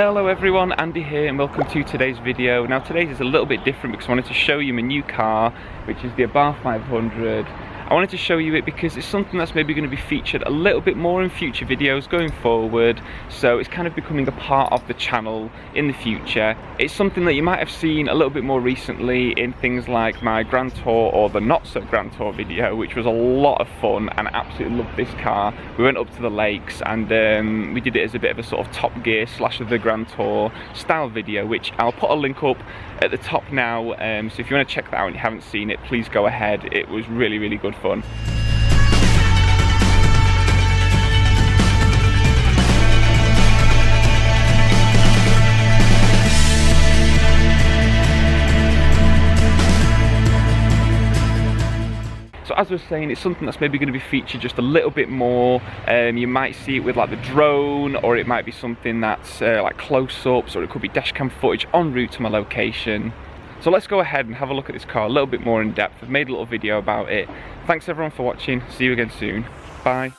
Hello everyone, Andy here and welcome to today's video. Now today's is a little bit different because I wanted to show you my new car, which is the Abarth 500. I wanted to show you it because it's something that's maybe going to be featured a little bit more in future videos going forward, so it's kind of becoming a part of the channel in the future. It's something that you might have seen a little bit more recently in things like my Grand Tour or the Not So Grand Tour video, which was a lot of fun and I absolutely loved this car. We went up to the lakes and we did it as a bit of a sort of Top Gear / the Grand Tour style video, which I'll put a link up at the top now, so if you want to check that out and you haven't seen it, please go ahead. It was really good fun. So as I was saying, it's something that's maybe going to be featured just a little bit more. You might see it with like the drone, or it might be something that's like close-ups, or it could be dashcam footage en route to my location. So let's go ahead and have a look at this car a little bit more in depth. I've made a little video about it. Thanks everyone for watching. See you again soon. Bye.